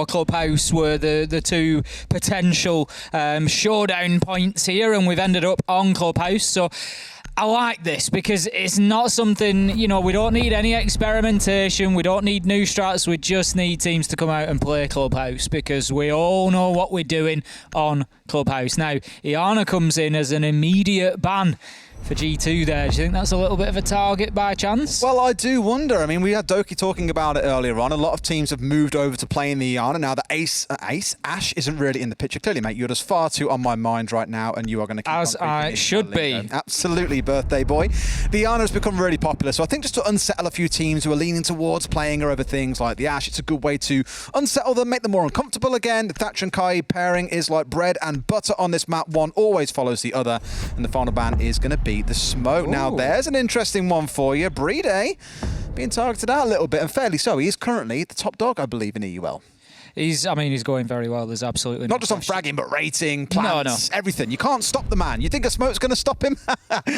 Clubhouse were the two potential showdown points here, and we've ended up on Clubhouse. So I like this because it's not something, you know, we don't need any experimentation, we don't need new strats, we just need teams to come out and play Clubhouse because we all know what we're doing on Clubhouse. Now, Iana comes in as an immediate ban for G2 there. Do you think that's a little bit of a target by chance? Well, I do wonder. I mean, we had Doki talking about it earlier on. A lot of teams have moved over to playing the Iana. Now, the Ash isn't really in the picture. Clearly, mate, you're just far too on my mind right now, and you are going to keep as I should be. Absolutely, birthday boy. The Iana has become really popular, so I think just to unsettle a few teams who are leaning towards playing her over things like the Ash, it's a good way to unsettle them, make them more uncomfortable again. The Thatcher and Kai pairing is like bread and butter on this map. One always follows the other, and the final ban is going to be the smoke. Ooh. Now there's an interesting one for you. BDS being targeted out a little bit, and fairly so. He is currently the top dog, I believe, in EUL. He's going very well. There's absolutely not just on fragging, but rating, plants, everything. You can't stop the man. You think a smoke's going to stop him?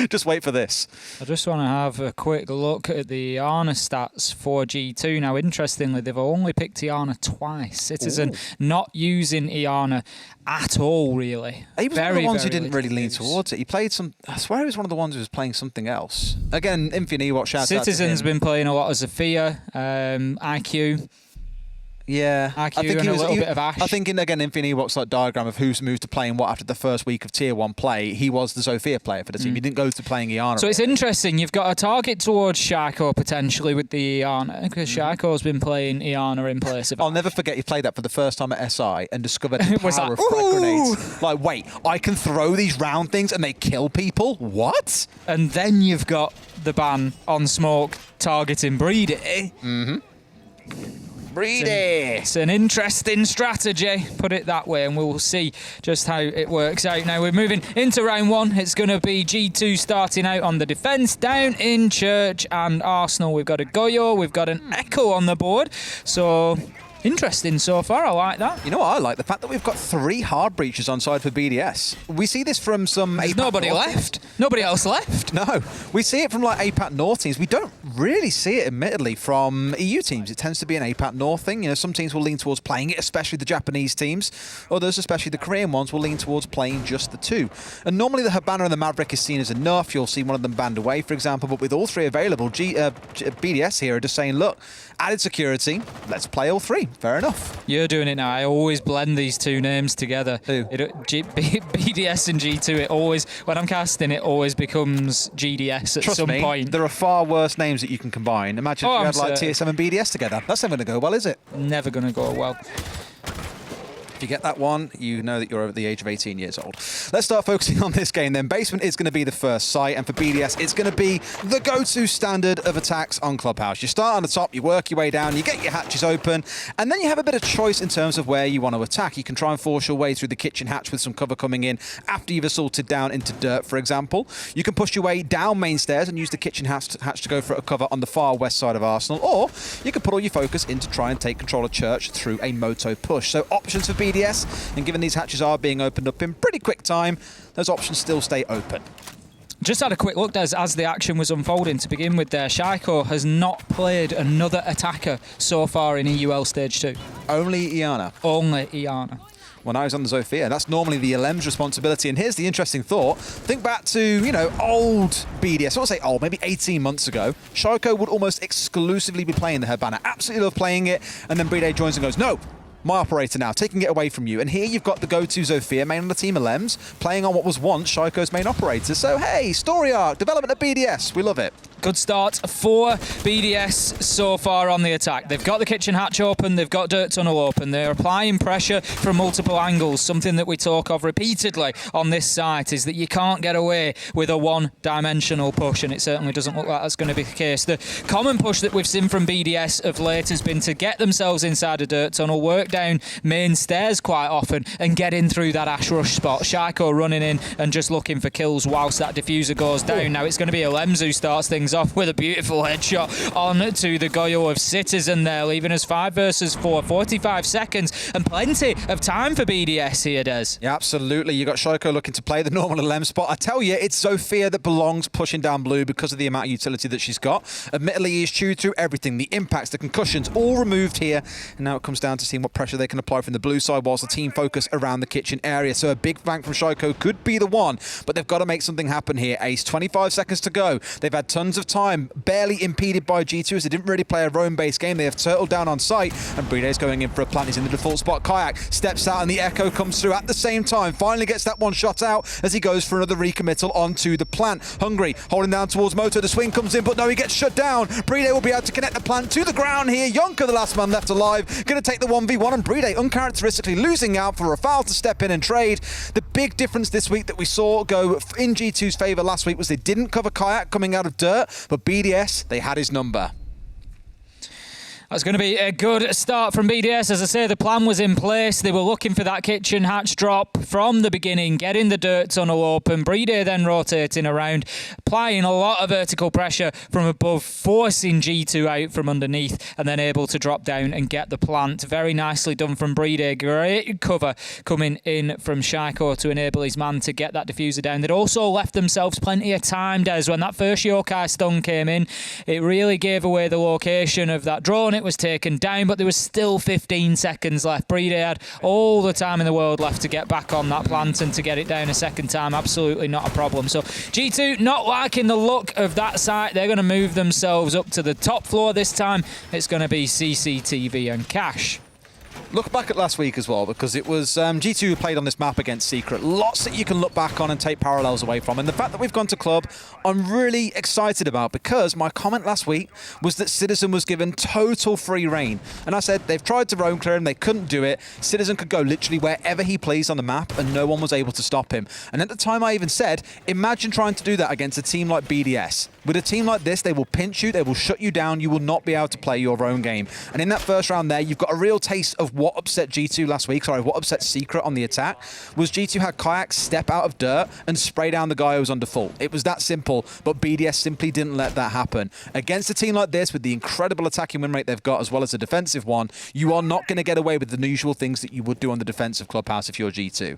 Just wait for this. I just want to have a quick look at the Iana stats for G2. Now, interestingly, they've only picked Iana twice. Citizen not using Iana at all, really. He was one of the ones who didn't really lean towards it. He played some... I swear he was one of the ones who was playing something else. Again, Infinity, what shouts out to him. Citizen's been playing a lot of Zofia, IQ. Yeah, I think he was a little bit of Ash. I think again, Infinity Watch like diagram of who's moved to playing what after the first week of Tier 1 play. He was the Zofia player for the team. He didn't go to playing Iana. So it's interesting. You've got a target towards Shaiko potentially with the Iana because Shaiko's been playing Iana in place of I'll never forget he played that for the first time at SI and discovered the power of frag grenades. Like, wait, I can throw these round things and they kill people? What? And then you've got the ban on smoke targeting BDS. It's an interesting strategy, put it that way, and we'll see just how it works out. Now we're moving into round one. It's going to be G2 starting out on the defence down in Church and Arsenal. We've got a Goyo, we've got an Echo on the board. So interesting so far. I like that. You know what I like? The fact that we've got 3 hard breaches on side for BDS. We see this from some There's APAC nobody North left. teams. Nobody else left. No. We see it from like APAC North teams. We don't really see it, admittedly, from EU teams. It tends to be an APAC North thing. You know, some teams will lean towards playing it, especially the Japanese teams. Others, especially the Korean ones, will lean towards playing just the 2. And normally the Habana and the Maverick is seen as enough. You'll see one of them banned away, for example. But with all 3 available, BDS here are just saying, look, added security, let's play all 3. Fair enough. You're doing it now. I always blend these 2 names together. Who? BDS and G2, it always, when I'm casting, it always becomes GDS at some point. There are far worse names that you can combine. Imagine if you had like Tier 7 BDS together. That's never going to go well, is it? Never going to go well. If you get that one, you know that you're over the age of 18 years old. Let's start focusing on this game then. Basement is going to be the first site, and for BDS, it's going to be the go-to standard of attacks on Clubhouse. You start on the top, you work your way down, you get your hatches open, and then you have a bit of choice in terms of where you want to attack. You can try and force your way through the kitchen hatch with some cover coming in after you've assaulted down into dirt, for example. You can push your way down main stairs and use the kitchen hatch to go for a cover on the far west side of Arsenal, or you can put all your focus in to try and take control of Church through a moto push. So options for BDS, and given these hatches are being opened up in pretty quick time, those options still stay open. Just had a quick look, Des, as the action was unfolding. To begin with there, Shaiko has not played another attacker so far in EUL Stage 2. Only Iana. Only Iana. When I was on the Zofia, that's normally the LM's responsibility. And here's the interesting thought. Think back to, you know, old BDS. I won't say old, maybe 18 months ago. Shaiko would almost exclusively be playing the Habana. Absolutely love playing it. And then BDS joins and goes, no, my operator now, taking it away from you. And here you've got the go-to Zofia, main on the team of Lems, playing on what was once Shaiko's main operator. So, hey, story arc, development of BDS. We love it. Good start for BDS so far on the attack. They've got the kitchen hatch open, they've got dirt tunnel open, they're applying pressure from multiple angles. Something that we talk of repeatedly on this site is that you can't get away with a one-dimensional push, and it certainly doesn't look like that's going to be the case. The common push that we've seen from BDS of late has been to get themselves inside a dirt tunnel, work down main stairs quite often, and get in through that Ash Rush spot. Shaiko running in and just looking for kills whilst that diffuser goes down. Now it's going to be Lems who starts things off with a beautiful headshot on to the Goyo of Citizen there, leaving us 5 versus 4, 45 seconds, and plenty of time for BDS here, Des. Yeah, absolutely. You got Shaiko looking to play the normal LM spot. I tell you, it's Zofia that belongs pushing down blue because of the amount of utility that she's got. Admittedly, he's chewed through everything. The impacts, the concussions, all removed here. And now it comes down to seeing what pressure they can apply from the blue side whilst the team focus around the kitchen area. So a big flank from Shaiko could be the one, but they've got to make something happen here. Ace, 25 seconds to go. They've had tons of time, barely impeded by G2 as they didn't really play a roam-based game. They have turtled down on site, and Bride's going in for a plant. He's in the default spot. Kayak steps out, and the echo comes through at the same time. Finally gets that one shot out as he goes for another recommittal onto the plant. Hungry, holding down towards Moto. The swing comes in, but no, he gets shut down. Bride will be able to connect the plant to the ground here. Yonka, the last man left alive, going to take the 1v1, and Bride uncharacteristically losing out for Rafal to step in and trade. The big difference this week that we saw go in G2's favour last week was they didn't cover Kayak coming out of dirt, but BDS, they had his number. That's going to be a good start from BDS. As I say, the plan was in place. They were looking for that kitchen hatch drop from the beginning, getting the dirt tunnel open. Bride then rotating around, applying a lot of vertical pressure from above, forcing G2 out from underneath, and then able to drop down and get the plant. Very nicely done from Bride. Great cover coming in from Shaiko to enable his man to get that diffuser down. They'd also left themselves plenty of time, Des. When that first Yokai stun came in, it really gave away the location of that drone. It was taken down, but there was still 15 seconds left. Bride had all the time in the world left to get back on that plant and to get it down a second time. Absolutely not a problem. So G2 not liking the look of that site. They're going to move themselves up to the top floor this time. It's going to be CCTV and Cash. Look back at last week as well, because it was G2 who played on this map against Secret. Lots that you can look back on and take parallels away from. And the fact that we've gone to Club, I'm really excited about, because my comment last week was that Citizen was given total free reign. And I said they've tried to roam clear him, they couldn't do it. Citizen could go literally wherever he pleased on the map, and no one was able to stop him. And at the time I even said, imagine trying to do that against a team like BDS. With a team like this, they will pinch you, they will shut you down, you will not be able to play your own game. And in that first round there, you've got a real taste of what upset G2 last week, what upset Secret on the attack, was G2 had Kayak step out of dirt and spray down the guy who was on default. It was that simple, but BDS simply didn't let that happen. Against a team like this, with the incredible attacking win rate they've got, as well as a defensive one, you are not going to get away with the usual things that you would do on the defensive clubhouse if you're G2.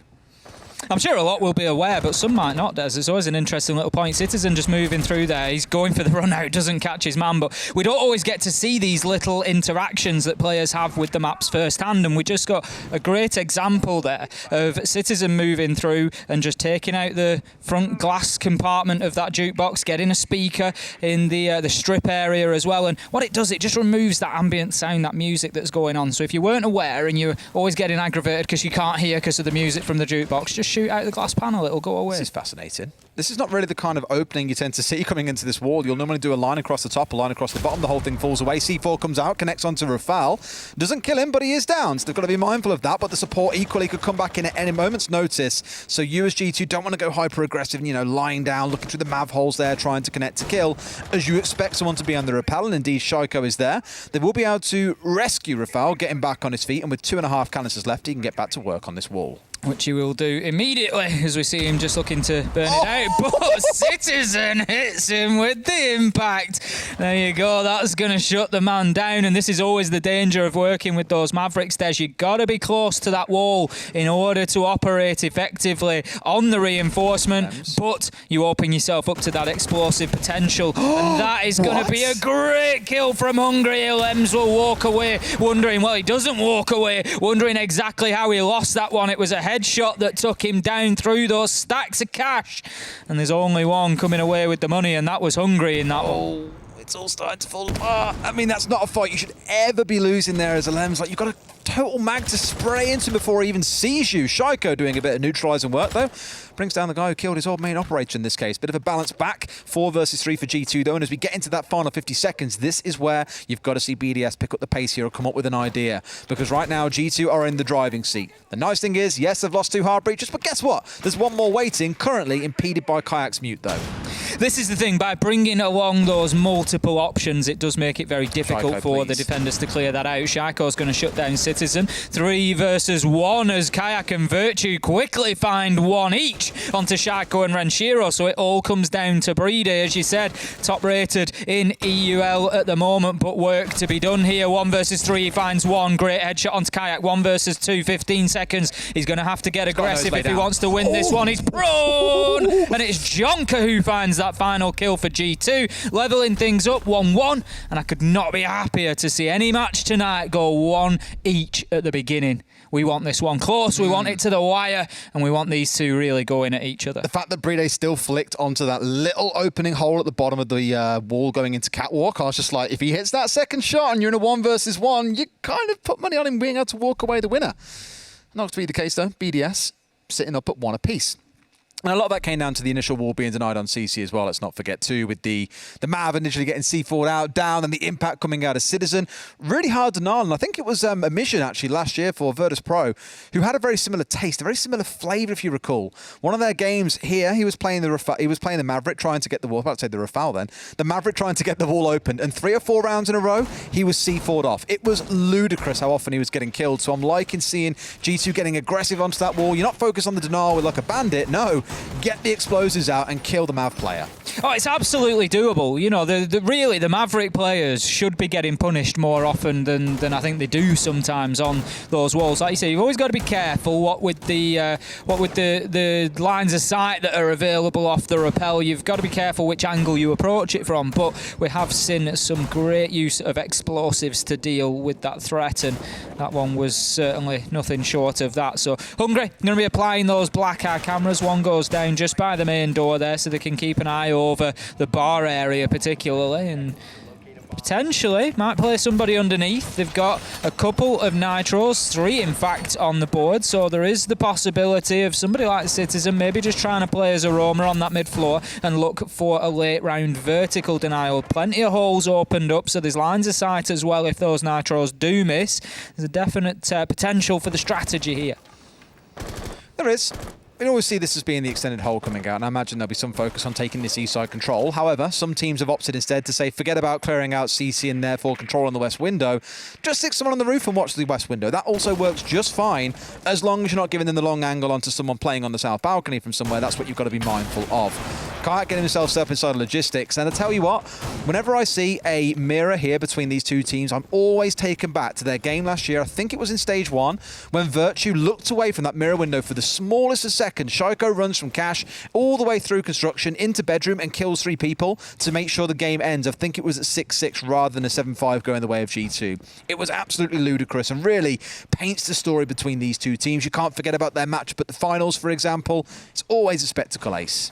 I'm sure a lot will be aware, but some might not, Des. It's always an interesting little point. Citizen just moving through there. He's going for the run out, doesn't catch his man, but we don't always get to see these little interactions that players have with the maps firsthand, and we just got a great example there of Citizen moving through and just taking out the front glass compartment of that jukebox, getting a speaker in the strip area as well, and what it does, it just removes that ambient sound, that music that's going on. So if you weren't aware and you're always getting aggravated because you can't hear because of the music from the jukebox, just shoot out the glass panel, it'll go away. This is fascinating. This is not really the kind of opening you tend to see coming into this wall. You'll normally do a line across the top, a line across the bottom, the whole thing falls away. C4 comes out, connects onto Rafal. Doesn't kill him, but he is down, so they've got to be mindful of that, but the support equally could come back in at any moment's notice. So you as G2 don't want to go hyper-aggressive, you know, lying down, looking through the Mav holes there, trying to connect to kill, as you expect someone to be on the rappel, and indeed Shaiko is there. They will be able to rescue Rafal, get him back on his feet, and with 2.5 canisters left, he can get back to work on this wall. Which he will do immediately, as we see him just looking to burn it out. But Citizen hits him with the impact. There you go. That's going to shut the man down. And this is always the danger of working with those Mavericks, Des. You've got to be close to that wall in order to operate effectively on the reinforcement. But you open yourself up to that explosive potential. And that is going to be a great kill from Hungry. Lems will walk away wondering, well, he doesn't walk away, wondering exactly how he lost that one. It was a headshot that took him down through those stacks of cash, and there's only one coming away with the money, and that was Hungry in that one. It's all starting to fall apart. I mean, that's not a fight you should ever be losing there as a Lems. Like, you've got a total mag to spray into before he even sees you. Shaiko doing a bit of neutralising work, though. Brings down the guy who killed his old main operator in this case. Bit of a balance back. 4 versus 3 for G2, though. And as we get into that final 50 seconds, this is where you've got to see BDS pick up the pace here or come up with an idea. Because right now, G2 are in the driving seat. The nice thing is, yes, they've lost 2 hard breaches, but guess what? There's one more waiting, currently impeded by Kayak's mute, though. This is the thing, by bringing along those multiple options, it does make it very difficult Shaiko, for please. the defenders to clear that out. Shaiko's going to shut down Citizen. 3 versus 1 as Kayak and Virtue quickly find one each onto Shaiko and Renshiro, so it all comes down to Bride, as you said, top rated in EUL at the moment, but work to be done here. 1 versus 3, he finds one, great headshot onto Kayak. 1 versus 2, 15 seconds. He's going to have to get aggressive if he wants to win this one. He's prone, and it's Jonka who finds that that final kill for G2, leveling things up 1-1, and I could not be happier to see any match tonight go 1 each at the beginning. We want this one close, we want it to the wire, and we want these two really going at each other. The fact that BDS still flicked onto that little opening hole at the bottom of the wall going into Catwalk, I was just like, if he hits that second shot and you're in a 1 versus 1, you kind of put money on him being able to walk away the winner. Not to be the case though, BDS sitting up at 1 apiece. And a lot of that came down to the initial wall being denied on CC as well, let's not forget too, with the Mav initially getting C4'd out, down, and the impact coming out of Citizen. Really hard denial, and I think it was a mission actually last year for Virtus Pro, who had a very similar taste, a very similar flavour if you recall. One of their games here, he was playing the Maverick trying to get the wall, about to say the Rafale then, the Maverick trying to get the wall opened, and 3 or 4 rounds in a row, he was C4'd off. It was ludicrous how often he was getting killed, so I'm liking seeing G2 getting aggressive onto that wall. You're not focused on the denial with like a bandit, no. Get the explosives out and kill the Mav player. Oh, it's absolutely doable. You know, really, the Maverick players should be getting punished more often than I think they do sometimes on those walls. Like you say, you've always got to be careful what with the lines of sight that are available off the rappel. You've got to be careful which angle you approach it from. But we have seen some great use of explosives to deal with that threat, and that one was certainly nothing short of that. So Hungry going to be applying those black eye cameras. One goes down just by the main door there, so they can keep an eye over the bar area particularly, and potentially might play somebody underneath. They've got a couple of nitros, 3 in fact on the board, so there is the possibility of somebody like Citizen maybe just trying to play as a roamer on that mid floor and look for a late round vertical denial. Plenty of holes opened up, so there's lines of sight as well if those nitros do miss. There's a definite potential for the strategy here. There is. We always see this as being the extended hole coming out, and I imagine there'll be some focus on taking this east side control. However, some teams have opted instead to say, forget about clearing out CC and therefore control on the west window. Just stick someone on the roof and watch the west window. That also works just fine, as long as you're not giving them the long angle onto someone playing on the south balcony from somewhere. That's what you've got to be mindful of. Kayak getting himself set up inside logistics, and I tell you what, whenever I see a mirror here between these two teams, I'm always taken back to their game last year. I think it was in stage 1, when Virtue looked away from that mirror window for the smallest of seconds. Shaiko runs from cash all the way through construction into bedroom and kills 3 people to make sure the game ends. I think it was at 6-6 rather than a 7-5 going the way of G2. It was absolutely ludicrous and really paints the story between these two teams. You can't forget about their matchup at the finals, for example. It's always a spectacle, Ace.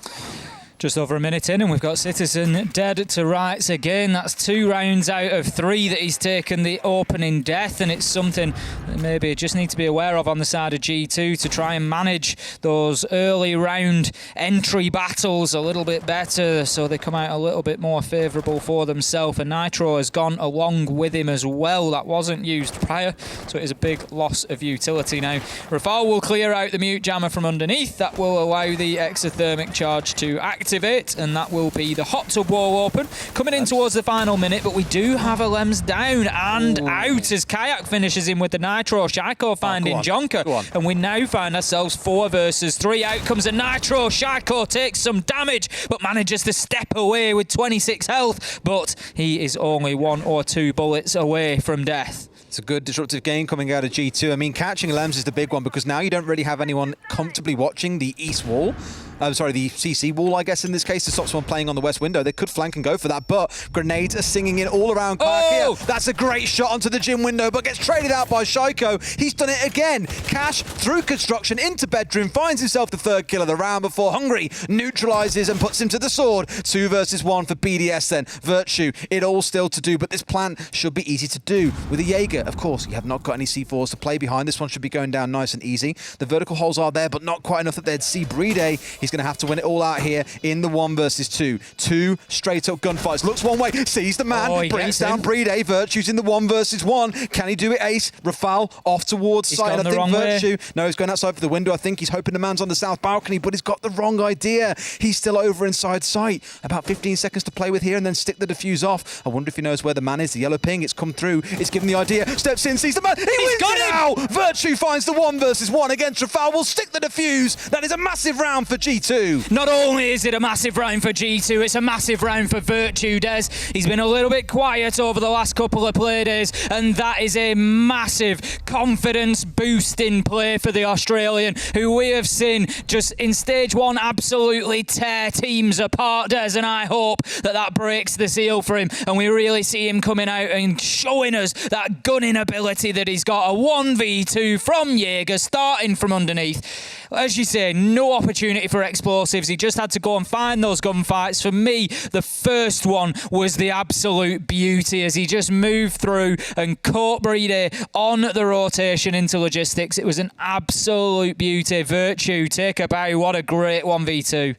Just over a minute in, and we've got Citizen dead to rights again. That's 2 rounds out of 3 that he's taken the opening death, and it's something that maybe just need to be aware of on the side of G2 to try and manage those early round entry battles a little bit better so they come out a little bit more favourable for themselves. And Nitro has gone along with him as well. That wasn't used prior, so it is a big loss of utility now. Rafal will clear out the mute jammer from underneath. That will allow the exothermic charge to activate, and that will be the hot tub wall open. Coming in towards the final minute, but we do have a Lems down and out as Kayak finishes him with the Nitro. Shaiko finding Jonker, and we now find ourselves 4 versus 3. Out comes a Nitro. Shaiko takes some damage, but manages to step away with 26 health, but he is only 1 or 2 bullets away from death. It's a good disruptive game coming out of G2. I mean, catching Lems is the big one because now you don't really have anyone comfortably watching the east wall. The CC wall, I guess, in this case, to stop someone playing on the west window. They could flank and go for that, but grenades are singing in all around Kayak here. That's a great shot onto the gym window, but gets traded out by Shaiko. He's done it again. Cash through construction into bedroom, finds himself the 3rd kill of the round before Hungry neutralizes and puts him to the sword. 2 versus 1 for BDS then. Virtue, it all still to do, but this plan should be easy to do. With a Jaeger, of course, you have not got any C4s to play behind. This one should be going down nice and easy. The vertical holes are there, but not quite enough that they'd see Brede. He's going to have to win it all out here in the 1 versus 2. 2 straight up gunfights. Looks one way, sees the man, brings down Brede. Virtue's in the 1 versus 1. Can he do it, Ace? Rafal off towards side. I think Virtue. No, he's going outside for the window. I think he's hoping the man's on the south balcony, but he's got the wrong idea. He's still over inside sight. About 15 seconds to play with here and then stick the defuse off. I wonder if he knows where the man is. The yellow ping, it's come through. It's given the idea. Steps in, sees the man. He wins it now! Virtue finds the 1 versus 1 against Rafal. Will stick the defuse. That is a massive round for G2. G2. Not only is it a massive round for G2, it's a massive round for Virtue Des. He's been a little bit quiet over the last couple of play days, and that is a massive confidence boosting play for the Australian, who we have seen just in stage one absolutely tear teams apart, Des, and I hope that that breaks the seal for him and we really see him coming out and showing us that gunning ability that he's got. A 1v2 from Jaeger, starting from underneath. As you say, no opportunity for explosives. He just had to go and find those gunfights. For me, the first one was the absolute beauty as he just moved through and caught Brede on the rotation into logistics. It was an absolute beauty. Virtue, take a bow. What a great 1v2.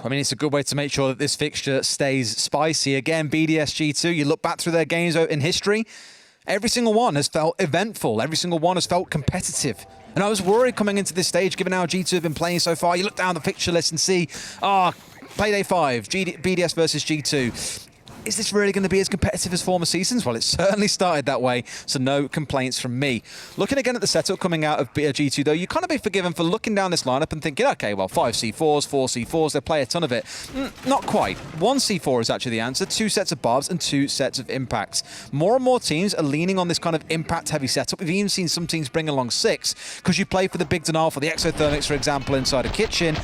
I mean, it's a good way to make sure that this fixture stays spicy. Again, BDS G2, you look back through their games in history, every single one has felt eventful. Every single one has felt competitive. And I was worried coming into this stage, given how G2 have been playing so far. You look down the fixture list and see, Playday 5, BDS versus G2. Is this really going to be as competitive as former seasons? Well, it certainly started that way, so no complaints from me. Looking again at the setup coming out of G2, though, you kind of be forgiven for looking down this lineup and thinking, okay, well, 5 C4s, 4 C4s, they play a ton of it. Not quite. 1 C4 is actually the answer, 2 sets of barbs and 2 sets of impacts. More and more teams are leaning on this kind of impact-heavy setup. We've even seen some teams bring along 6, because you play for the big denial, for the exothermics, for example, inside a kitchen.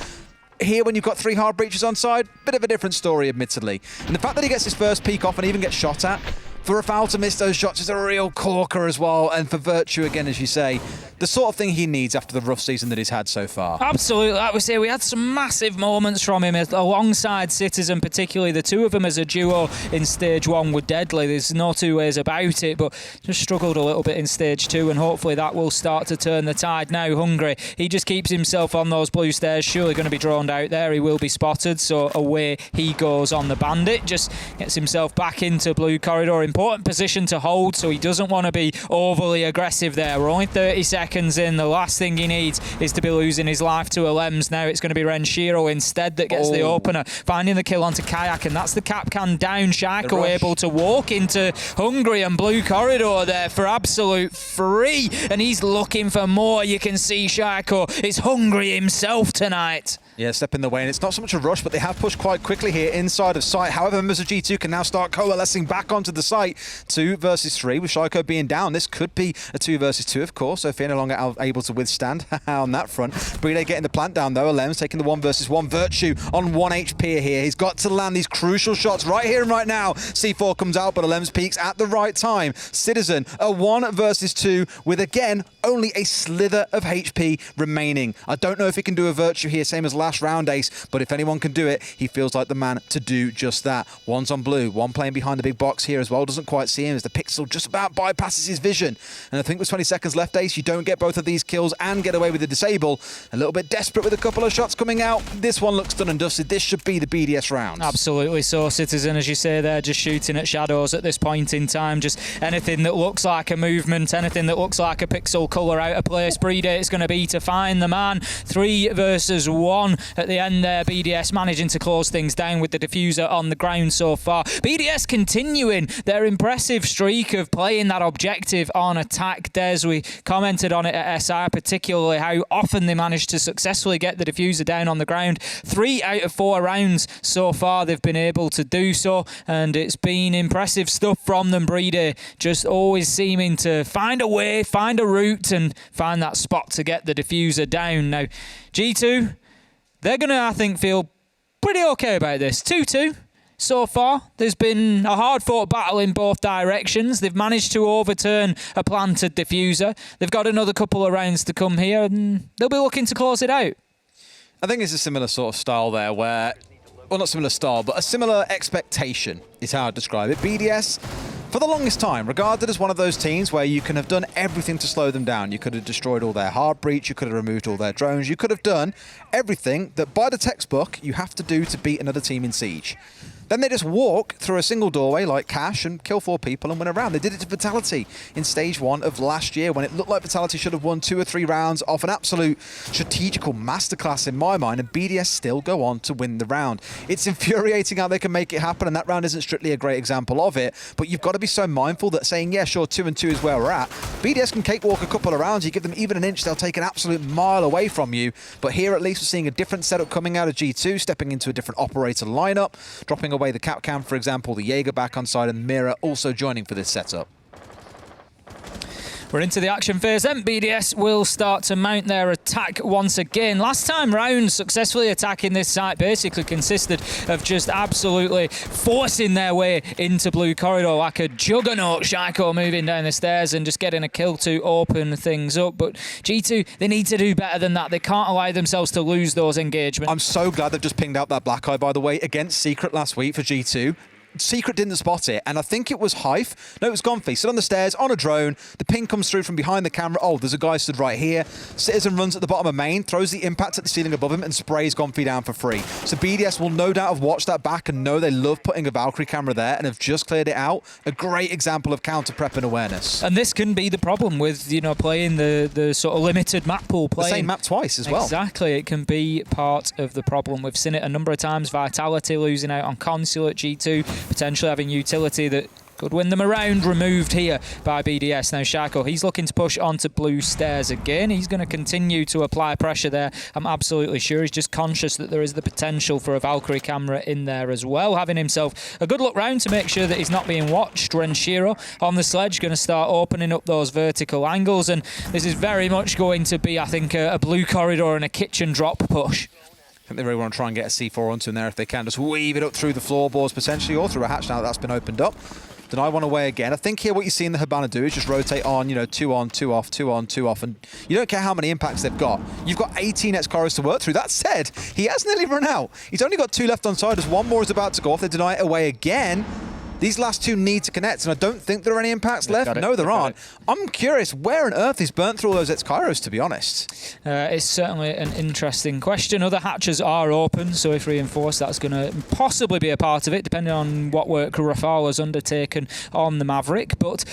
Here, when you've got 3 hard breaches on side, bit of a different story, admittedly. And the fact that he gets his first peek off and even gets shot at, for a foul to miss those shots is a real corker as well. And for Virtue, again, as you say, the sort of thing he needs after the rough season that he's had so far. Absolutely. Like we say, we had some massive moments from him alongside Citizen, particularly the two of them as a duo in stage 1 were deadly. There's no two ways about it, but just struggled a little bit in stage 2, and hopefully that will start to turn the tide. Now Hungry, he just keeps himself on those blue stairs, surely going to be droned out there. He will be spotted, so away he goes on the Bandit. Just gets himself back into blue corridor. Important position to hold, so he doesn't want to be overly aggressive there. We're only 30 seconds in. The last thing he needs is to be losing his life to a Lems. Now it's going to be Renshiro instead that gets the opener, finding the kill onto Kayak, and that's the Capcan down. Shaiko able to walk into Hungry and blue corridor there for absolute free, and he's looking for more. You can see Shaiko is hungry himself tonight. Yeah, step in the way, and it's not so much a rush, but they have pushed quite quickly here inside of site. However, members of G2 can now start coalescing back onto the site. 2 versus 3, with Shaiko being down. This could be a 2 versus 2, of course, so Fear no longer able to withstand on that front. Brede getting the plant down, though. Lems taking the 1 versus 1. Virtue on 1 HP here. He's got to land these crucial shots right here and right now. C4 comes out, but Lems peaks at the right time. Citizen, a 1 versus 2, with, again, only a slither of HP remaining. I don't know if he can do a Virtue here, same as last round, Ace, but if anyone can do it, he feels like the man to do just that. 1's on blue, 1 playing behind the big box here as well, doesn't quite see him as the pixel just about bypasses his vision. And I think with 20 seconds left, Ace, you don't get both of these kills and get away with the disable. A little bit desperate with a couple of shots coming out. This one looks done and dusted. This should be the BDS round. Absolutely so, Citizen, as you say there, just shooting at shadows at this point in time. Just anything that looks like a movement, anything that looks like a pixel colour out of place. Brede it's going to be to find the man. 3 versus 1 at the end there. BDS managing to close things down with the diffuser on the ground so far. BDS continuing their impressive streak of playing that objective on attack. Des, we commented on it at SI, particularly how often they managed to successfully get the diffuser down on the ground. 3 out of 4 rounds so far they've been able to do so, and it's been impressive stuff from them. Brede just always seeming to find a way, find a route, and find that spot to get the diffuser down. Now, G2, they're going to, I think, feel pretty okay about this. 2-2 so far. There's been a hard-fought battle in both directions. They've managed to overturn a planted diffuser. They've got another couple of rounds to come here, and they'll be looking to close it out. I think it's a similar sort of style there where, well, not similar style, but a similar expectation is how I'd describe it. BDS, for the longest time, regarded as one of those teams where you can have done everything to slow them down. You could have destroyed all their hard breach, you could have removed all their drones, you could have done everything that by the textbook you have to do to beat another team in Siege. Then they just walk through a single doorway like Cash and kill 4 people and win a round. They did it to Vitality in stage 1 of last year when it looked like Vitality should have won 2 or 3 rounds off an absolute strategical masterclass in my mind, and BDS still go on to win the round. It's infuriating how they can make it happen, and that round isn't strictly a great example of it, but you've got to be so mindful that saying, yeah, sure, 2-2 is where we're at. BDS can cakewalk a couple of rounds. You give them even an inch, they'll take an absolute mile away from you. But here at least we're seeing a different setup coming out of G2, stepping into a different operator lineup, dropping away the cap cam, for example, the Jaeger back on side, and Mira also joining for this setup. We're into the action phase then. BDS will start to mount their attack once again. Last time round, successfully attacking this site basically consisted of just absolutely forcing their way into blue corridor like a juggernaut. Shaiko moving down the stairs and just getting a kill to open things up. But G2, they need to do better than that. They can't allow themselves to lose those engagements. I'm so glad they've just pinged out that Black Eye, by the way, against Secret last week for G2. Secret didn't spot it, and I think it was Hive. No, it was Gonfi. Stood on the stairs, on a drone. The ping comes through from behind the camera. Oh, there's a guy stood right here. Citizen runs at the bottom of main, throws the impact at the ceiling above him, and sprays Gonfi down for free. So BDS will no doubt have watched that back and know they love putting a Valkyrie camera there and have just cleared it out. A great example of counter prep and awareness. And this can be the problem with, you know, playing the sort of limited map pool. The same map twice as well. Exactly. It can be part of the problem. We've seen it a number of times. Vitality losing out on Consulate, G2 potentially having utility that could win them a round, removed here by BDS. Now Shaiko, he's looking to push onto blue stairs again. He's going to continue to apply pressure there. I'm absolutely sure he's just conscious that there is the potential for a Valkyrie camera in there as well. Having himself a good look round to make sure that he's not being watched. Renshiro on the sledge, going to start opening up those vertical angles, and this is very much going to be, I think, a blue corridor and a kitchen drop push. I think they really want to try and get a C4 onto him there if they can. Just weave it up through the floorboards potentially, or through a hatch now that that's been opened up. Deny one away again. I think here what you see in the Hibana do is just rotate on, you know, 2 on, 2 off, 2 on, 2 off, and you don't care how many impacts they've got. You've got 18 X-Corridors to work through. That said, he has nearly run out. He's only got 2 left on side as 1 more is about to go off. They deny it away again. These last 2 need to connect, and I don't think there are any impacts left. No, there aren't. I'm curious, where on earth he's burnt through all those X-Kairos, to be honest? It's certainly an interesting question. Other hatches are open, so if reinforced, that's going to possibly be a part of it, depending on what work Rafal has undertaken on the Maverick. But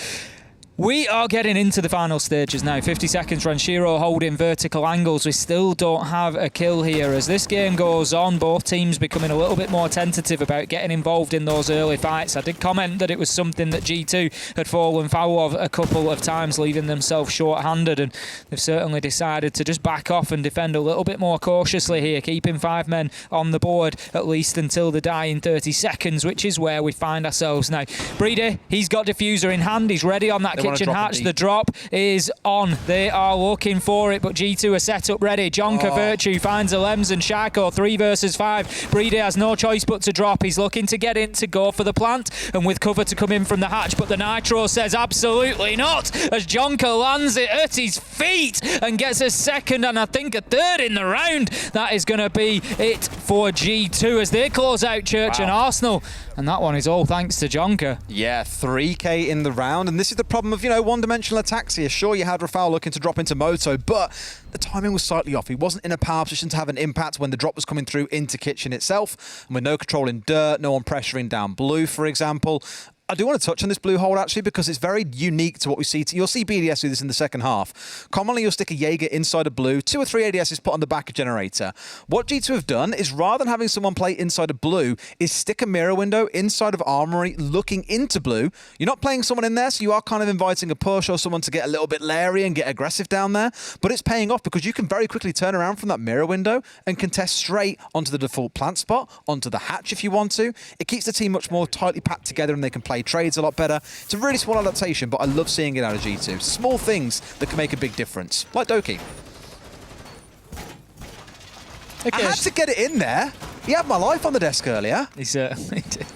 we are getting into the final stages now. 50 seconds, Renshiro holding vertical angles. We still don't have a kill here. As this game goes on, both teams becoming a little bit more tentative about getting involved in those early fights. I did comment that it was something that G2 had fallen foul of a couple of times, leaving themselves short-handed, and they've certainly decided to just back off and defend a little bit more cautiously here, keeping 5 men on the board at least until the dying 30 seconds, which is where we find ourselves now. Breedy, he's got diffuser in hand. He's ready on that kitchen hatch. The drop is on. They are looking for it, but G2 are set up ready. Jonka Virtue finds a Lems and Shaiko. 3 versus 5. Breedy has no choice but to drop. He's looking to get in to go for the plant and with cover to come in from the hatch, but the Nitro says absolutely not as Jonka lands it at his feet and gets a second and I think a third in the round. That is going to be it for G2 as they close out Church and Arsenal. And that one is all thanks to Jonka. Yeah, 3K in the round. And this is the problem of, you know, one-dimensional attacks here. Sure, you had Rafal looking to drop into Moto, but the timing was slightly off. He wasn't in a power position to have an impact when the drop was coming through into Kitchen itself. And with no control in dirt, no one pressuring down blue, for example. I do want to touch on this blue hold actually because it's very unique to what we see. You'll see BDS do this in the second half. Commonly, you'll stick a Jaeger inside a blue, 2 or 3 ADSs put on the back of generator. What G2 have done is rather than having someone play inside a blue, is stick a mirror window inside of Armory looking into blue. You're not playing someone in there, so you are kind of inviting a push or someone to get a little bit leery and get aggressive down there. But it's paying off because you can very quickly turn around from that mirror window and contest straight onto the default plant spot, onto the hatch if you want to. It keeps the team much more tightly packed together and they can play trades a lot better. It's a really small adaptation, but I love seeing it out of G2. Small things that can make a big difference, like Doki. Okay. I had to get it in there. He had my life on the desk earlier. He certainly did.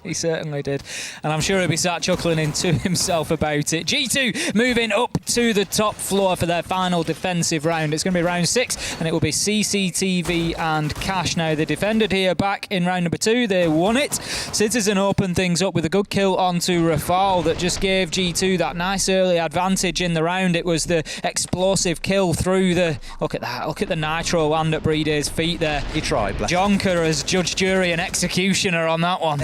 He certainly did. And I'm sure he'll be sat chuckling into himself about it. G2 moving up to the top floor for their final defensive round. It's going to be round 6, and it will be CCTV and Cash. Now, they defended here back in round number 2. They won it. Citizen opened things up with a good kill onto Rafal that just gave G2 that nice early advantage in the round. It was the explosive kill through the... Look at that. Look at the nitro land at Brede's feet there. He tried, bless Jonker as judge, jury and executioner on that one.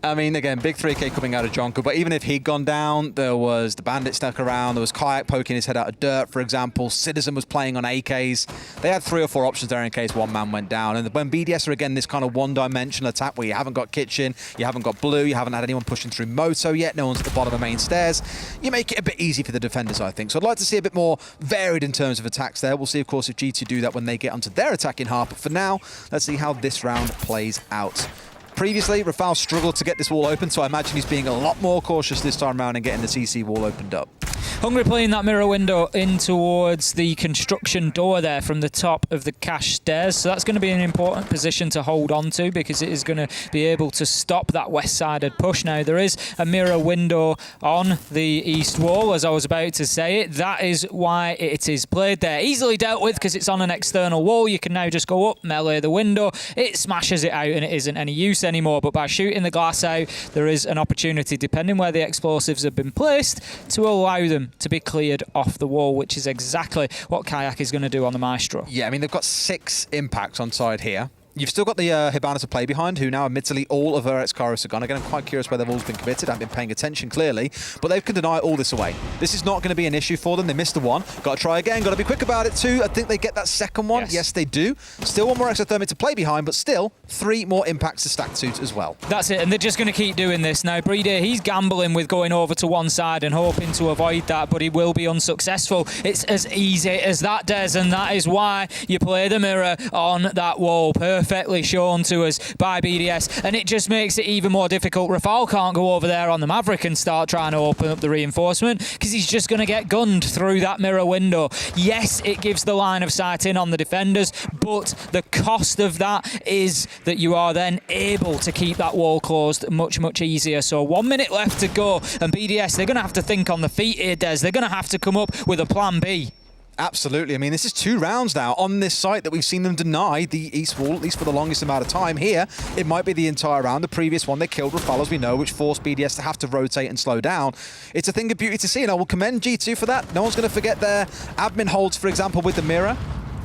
I mean, again, big 3K coming out of Jonker, but even if he'd gone down, there was the Bandit stuck around, there was Kayak poking his head out of dirt, for example. Citizen was playing on AKs. They had 3 or 4 options there in case one man went down. And when BDS are, again, this kind of one-dimensional attack where you haven't got Kitchen, you haven't got Blue, you haven't had anyone pushing through Moto yet, no one's at the bottom of the main stairs, you make it a bit easy for the defenders, I think. So I'd like to see a bit more varied in terms of attacks there. We'll see, of course, if G2 do that when they get onto their attacking half. But for now, let's see how this round plays out. Previously, Rafal struggled to get this wall open, so I imagine he's being a lot more cautious this time around and getting the CC wall opened up. Hungry playing that mirror window in towards the construction door there from the top of the Cash stairs. So that's going to be an important position to hold on to, because it is going to be able to stop that west-sided push. Now, there is a mirror window on the east wall, as I was about to say it. That is why it is played there. Easily dealt with because it's on an external wall. You can now just go up, melee the window. It smashes it out and it isn't any use anymore. But by shooting the glass out, there is an opportunity, depending where the explosives have been placed, to allow them to be cleared off the wall, which is exactly what Kayak is going to do on the Maestro. Yeah, I mean, they've got 6 impacts on side here. You've still got the Hibana to play behind, who now, admittedly, all of her ex-Kairos are gone. Again, I'm quite curious where they've all been committed. I haven't been paying attention, clearly. But they can deny all this away. This is not going to be an issue for them. They missed the 1. Got to try again. Got to be quick about it, too. I think they get that second one. Yes, they do. Still 1 more exothermic to play behind, but still 3 more impacts to stack to as well. That's it, and they're just going to keep doing this. Now, Brede, he's gambling with going over to one side and hoping to avoid that, but he will be unsuccessful. It's as easy as that, Des, and that is why you play the mirror on that wall. Perfectly shown to us by BDS, and it just makes it even more difficult. Rafal can't go over there on the Maverick and start trying to open up the reinforcement, because he's just going to get gunned through that mirror window. Yes, it gives the line of sight in on the defenders, but the cost of that is that you are then able to keep that wall closed much, much easier. So 1 minute left to go, and BDS, they're going to have to think on the feet here, Des. They're going to have to come up with a plan B. Absolutely. I mean, this is 2 rounds now on this site that we've seen them deny the east wall, at least for the longest amount of time. Here, it might be the entire round. The previous one, they killed Rafal, as we know, which forced BDS to have to rotate and slow down. It's a thing of beauty to see, and I will commend G2 for that. No one's going to forget their admin holds, for example, with the mirror.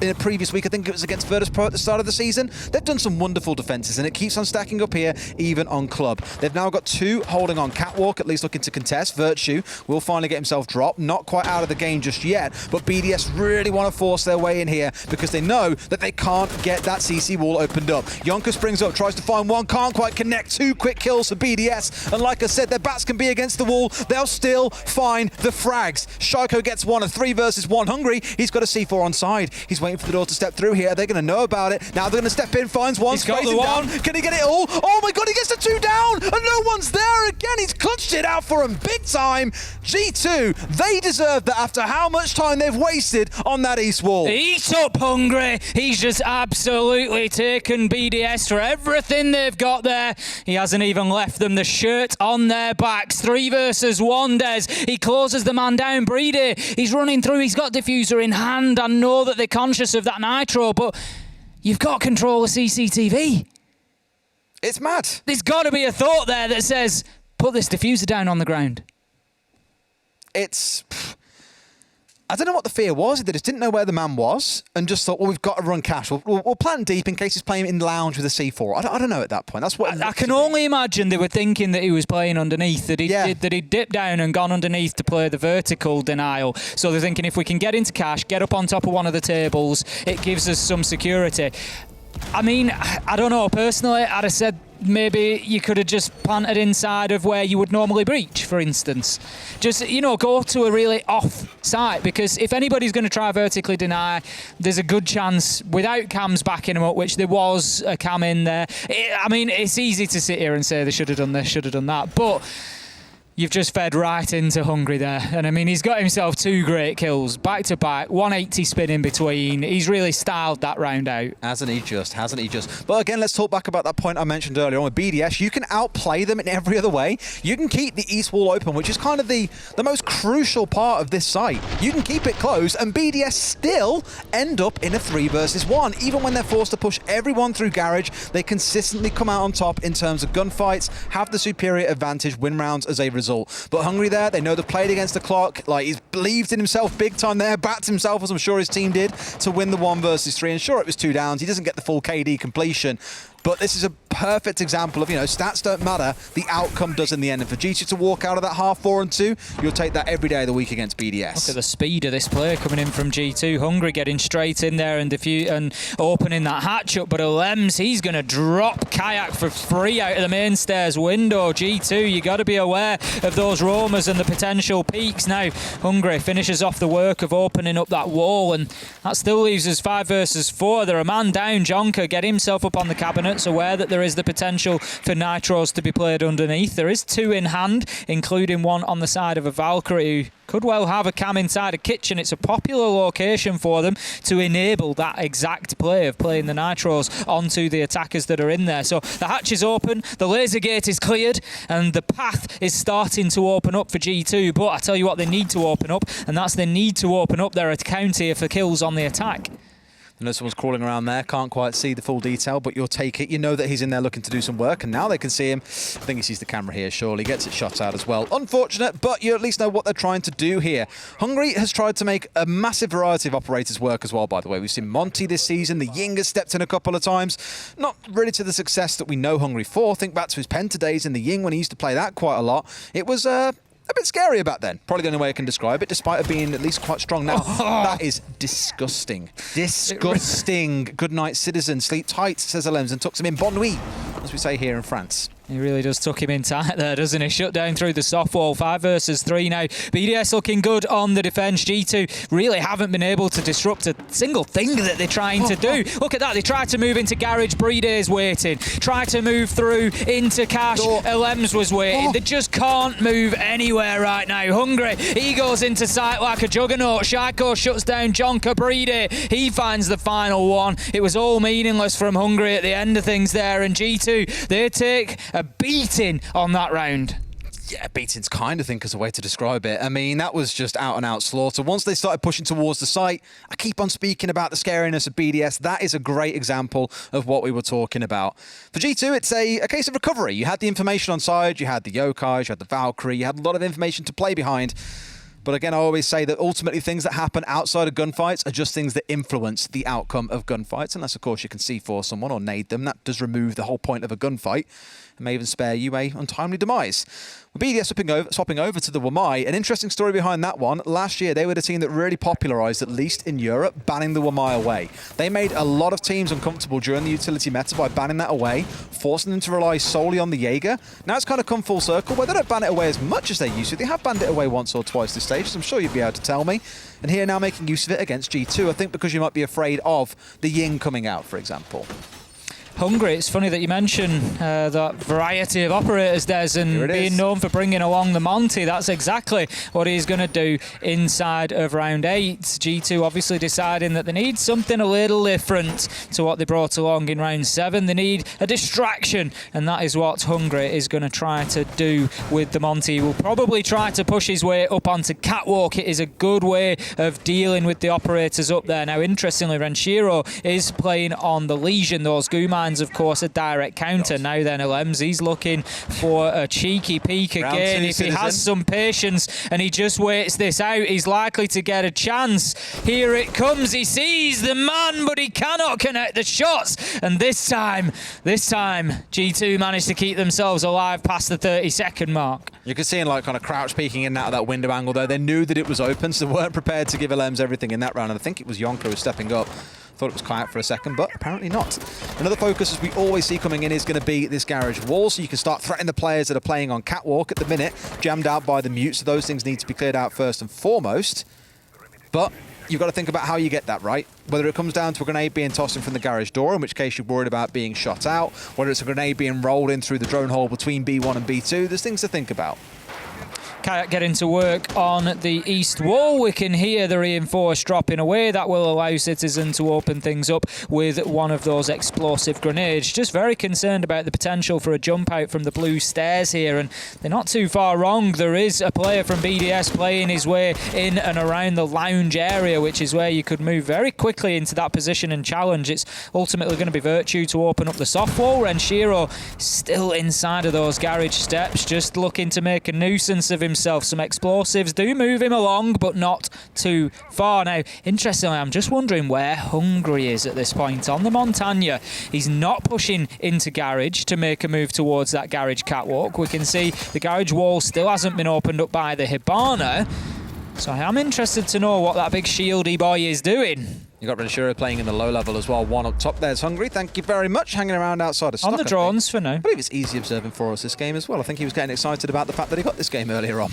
In a previous week, I think it was against Virtus Pro at the start of the season. They've done some wonderful defenses, and it keeps on stacking up here, even on club. They've now got 2 holding on catwalk, at least looking to contest. Virtue will finally get himself dropped. Not quite out of the game just yet, but BDS really want to force their way in here because they know that they can't get that CC wall opened up. Yonka springs up, tries to find one, can't quite connect. 2 quick kills for BDS, and like I said, their bats can be against the wall. They'll still find the frags. Shaiko gets 1 of 3 versus 1. Hungry, he's got a C4 on side. He's waiting for the door to step through here. They're going to know about it. Now they're going to step in, finds 1, he's got the 1. Down. Can he get it all? Oh my god, he gets the 2 down, and no one's there again. He's clutched it out for him big time. G2, they deserve that after how much time they've wasted on that east wall. Eat up, Hungry. He's just absolutely taken BDS for everything they've got there. He hasn't even left them the shirt on their backs. 3 versus 1, Des. He closes the man down. Brede, he's running through. He's got diffuser in hand. I know that they're conscious of that nitro, but you've got control of CCTV. It's mad. There's got to be a thought there that says, put this diffuser down on the ground. It's... I don't know what the fear was. They just didn't know where the man was and just thought, well, we've got to run Cash. We'll plant deep in case he's playing in the lounge with a C4. I don't know at that point. That's what I can only imagine they were thinking that he was playing underneath, that he'd dipped down and gone underneath to play the vertical denial. So they're thinking, if we can get into Cash, get up on top of one of the tables, it gives us some security. I mean, I don't know. Personally, I'd have said maybe you could have just planted inside of where you would normally breach, for instance. Just, go to a really off site, because if anybody's going to try vertically deny, there's a good chance, without cams backing them up, which there was a cam in there. It's easy to sit here and say they should have done this, should have done that, but You've just fed right into Hungry there. And I mean, he's got himself 2 great kills, back to back, 180 spin in between. He's really styled that round out. Hasn't he just? But again, let's talk back about that point I mentioned earlier on with BDS. You can outplay them in every other way. You can keep the east wall open, which is kind of the most crucial part of this site. You can keep it closed, and BDS still end up in a 3 versus 1. Even when they're forced to push everyone through Garage, they consistently come out on top in terms of gunfights, have the superior advantage, win rounds as a result. But Hungry there, they know they've played against the clock. Like, he's believed in himself big time there, backed himself, as I'm sure his team did, to win the 1 versus 3. And sure, it was 2 downs. He doesn't get the full KD completion. But this is a perfect example of, stats don't matter, the outcome does in the end. And for G2 to walk out of that half 4-2, you'll take that every day of the week against BDS. Look at the speed of this player coming in from G2. Hungry getting straight in there and opening that hatch up. But Alems, he's going to drop Kayak for free out of the main stairs window. G2, you got to be aware of those roamers and the potential peaks. Now, Hungry finishes off the work of opening up that wall, and that still leaves us 5 versus 4. They're a man down. Jonker get himself up on the cabinet. Aware that there is the potential for Nitros to be played underneath. There is 2 in hand, including 1 on the side of a Valkyrie who could well have a cam inside a kitchen. It's a popular location for them to enable that exact play of playing the Nitros onto the attackers that are in there. So the hatch is open, the laser gate is cleared, and the path is starting to open up for G2. But I tell you what they need to open up, and that's they need to open up their account here for kills on the attack. I know someone's crawling around there, can't quite see the full detail, but you'll take it. You know that he's in there looking to do some work, and now they can see him. I think he sees the camera here, surely. Gets it shot out as well. Unfortunate, but you at least know what they're trying to do here. Hungry has tried to make a massive variety of operators work as well, by the way. We've seen Monty this season. The Ying has stepped in a couple of times. Not really to the success that we know Hungry for. Think back to his Penta days in the Ying when he used to play that quite a lot. It was a bit scary back then. Probably the only way I can describe it, despite it being at least quite strong now. That is disgusting. Disgusting. Good night, citizen. Sleep tight, says Alems, and tucks him in. Bonne nuit, as we say here in France. He really does tuck him in tight there, doesn't he? Shut down through the soft wall. 5 versus 3 now. BDS looking good on the defence. G2 really haven't been able to disrupt a single thing that they're trying to do. Look at that. They tried to move into Garage. Breeday's waiting. Tried to move through into Cash. Alems was waiting. They just can't move anywhere right now. Hungry. He goes into sight like a juggernaut. Shaiko shuts down Jonker. Breeday. He finds the final one. It was all meaningless from Hungry at the end of things there. And G2, they take a beating on that round. Yeah, beating's kind of think as a way to describe it. I mean, that was just out and out slaughter. Once they started pushing towards the site, I keep on speaking about the scariness of BDS. That is a great example of what we were talking about. For G2, it's a case of recovery. You had the information on side, you had the Yokais, you had the Valkyrie, you had a lot of information to play behind. But again, I always say that ultimately things that happen outside of gunfights are just things that influence the outcome of gunfights. Unless, of course, you can C4 someone or nade them. That does remove the whole point of a gunfight. It may even spare you a untimely demise. With BDS swapping over to the Wamai, an interesting story behind that one. Last year, they were the team that really popularised, at least in Europe, banning the Wamai away. They made a lot of teams uncomfortable during the utility meta by banning that away, forcing them to rely solely on the Jaeger. Now it's kind of come full circle, where they don't ban it away as much as they used to. They have banned it away once or twice this stage, as I'm sure you'd be able to tell me. And here now making use of it against G2, I think because you might be afraid of the Ying coming out, for example. Hungry, it's funny that you mention that variety of operators, Des, and being known for bringing along the Monty. That's exactly what he's going to do inside of round 8. G2 obviously deciding that they need something a little different to what they brought along in round 7. They need a distraction, and that is what Hungry is going to try to do with the Monty. He will probably try to push his way up onto Catwalk. It is a good way of dealing with the operators up there. Now, interestingly, Renshiro is playing on the Legion. Those Goo Mines, of course, a direct counter. Now then, Alems, he's looking for a cheeky peek again. If he has some patience and he just waits this out, he's likely to get a chance. Here it comes. He sees the man, but he cannot connect the shots. And this time, G2 managed to keep themselves alive past the 30-second mark. You can see him like kind of crouch peeking in and out of that window angle though. They knew that it was open, so they weren't prepared to give Alems everything in that round. And I think it was Yonka who was stepping up. Thought it was quiet for a second, but apparently not. Another focus, as we always see coming in, is going to be this Garage wall, so you can start threatening the players that are playing on Catwalk at the minute, jammed out by the mute, so those things need to be cleared out first and foremost. But you've got to think about how you get that right. Whether it comes down to a grenade being tossed in from the garage door, in which case you're worried about being shot out, whether it's a grenade being rolled in through the drone hole between B1 and B2, there's things to think about. Kayak getting to work on the east wall. We can hear the reinforced dropping away. That will allow Citizen to open things up with one of those explosive grenades. Just very concerned about the potential for a jump out from the blue stairs here, and they're not too far wrong. There is a player from BDS playing his way in and around the lounge area, which is where you could move very quickly into that position and challenge. It's ultimately going to be Virtue to open up the soft wall. Renshiro still inside of those garage steps, just looking to make a nuisance of himself. Some explosives do move him along, but not too far. Now, interestingly, I'm just wondering where Hungry is at this point on the Montagna. He's not pushing into garage to make a move towards that garage catwalk. We can see the garage wall still hasn't been opened up by the Hibana. So I am interested to know what that big shieldy boy is doing. You got Renshiro playing in the low level as well. One up top there's Hungry. Thank you very much. Hanging around outside of stock. On the drones for now. I believe it's easy observing for us this game as well. I think he was getting excited about the fact that he got this game earlier on.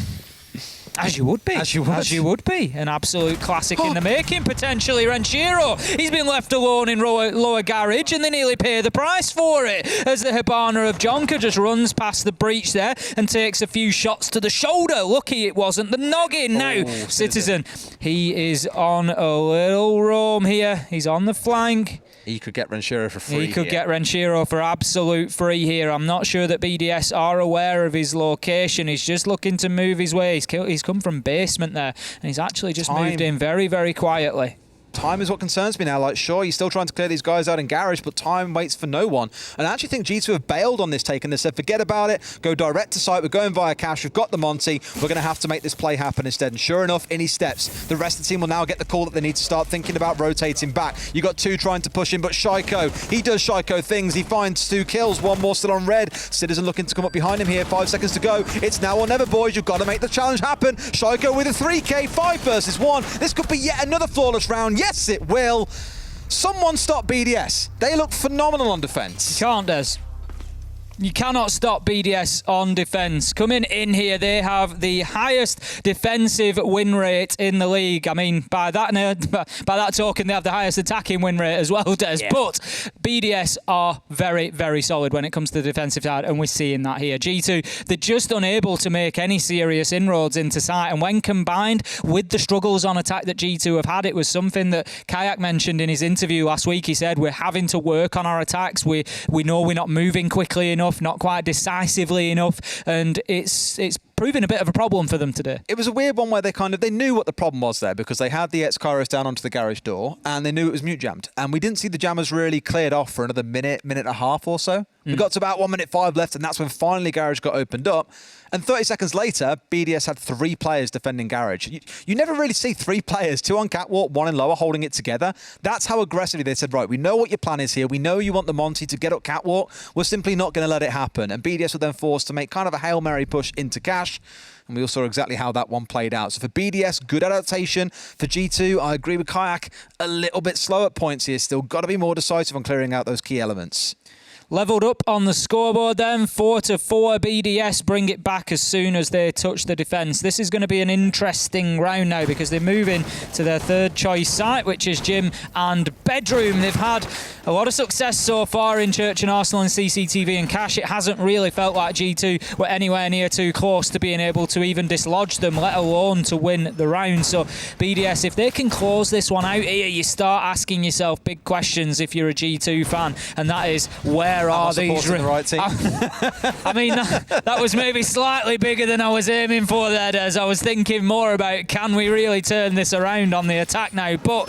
As you would be. As you would. As you would be. An absolute classic in the making, potentially. Renshiro, he's been left alone in lower garage, and they nearly pay the price for it, as the Hibana of Jonka just runs past the breach there and takes a few shots to the shoulder. Lucky it wasn't the noggin. Now, Citizen, he is on a little roam here. He's on the flank. He could get Renshiro for free. He could get Renshiro for absolute free here. I'm not sure that BDS are aware of his location. He's just looking to move his way. He's come from basement there, and he's actually just moved in very, very quietly. Time is what concerns me now. Like, sure, you're still trying to clear these guys out in garage, but time waits for no one. And I actually think G2 have bailed on this take, and they said, forget about it, go direct to site, we're going via cash, we've got the Monty, we're going to have to make this play happen instead. And sure enough, in he steps. The rest of the team will now get the call that they need to start thinking about rotating back. You got two trying to push him, but Shaiko, he does Shaiko things. He finds 2 kills, one more still on red. Citizen looking to come up behind him here, 5 seconds to go. It's now or never, boys. You've got to make the challenge happen. Shaiko with a 3K, 5 versus 1. This could be yet another flawless round. Yes, it will. Someone stop BDS. They look phenomenal on defense. You can't, Des. You cannot stop BDS on defense. Coming in here, they have the highest defensive win rate in the league. I mean, by that token, they have the highest attacking win rate as well, Des. Yeah. But BDS are very, very solid when it comes to the defensive side, and we're seeing that here. G2, they're just unable to make any serious inroads into sight, and when combined with the struggles on attack that G2 have had, it was something that Kayak mentioned in his interview last week. He said, we're having to work on our attacks. We know we're not moving quickly enough, not quite decisively enough, and it's proving a bit of a problem for them today. It was a weird one where they knew what the problem was there, because they had the X-Kairos down onto the garage door and they knew it was mute jammed, and we didn't see the jammers really cleared off for another minute and a half or so. We got to about 1:05 left, and that's when finally garage got opened up. And 30 seconds later, BDS had 3 players defending garage. You never really see 3 players, 2 on catwalk, 1 in lower, holding it together. That's how aggressively they said, right, we know what your plan is here. We know you want the Monty to get up catwalk. We're simply not going to let it happen. And BDS were then forced to make kind of a Hail Mary push into cash. And we all saw exactly how that one played out. So for BDS, good adaptation. For G2, I agree with Kayak, a little bit slow at points here. Still got to be more decisive on clearing out those key elements. Leveled up on the scoreboard then, 4-4. BDS bring it back as soon as they touch the defence. This is going to be an interesting round now, because they're moving to their third choice site, which is gym and bedroom. They've had a lot of success so far in Church and Arsenal and CCTV and Cash. It hasn't really felt like G2 were anywhere near too close to being able to even dislodge them, let alone to win the round. So BDS, if they can close this one out here, you start asking yourself big questions if you're a G2 fan, and that is, where are these the right team? I mean, that was maybe slightly bigger than I was aiming for there, Des. I was thinking more about, can we really turn this around on the attack now? But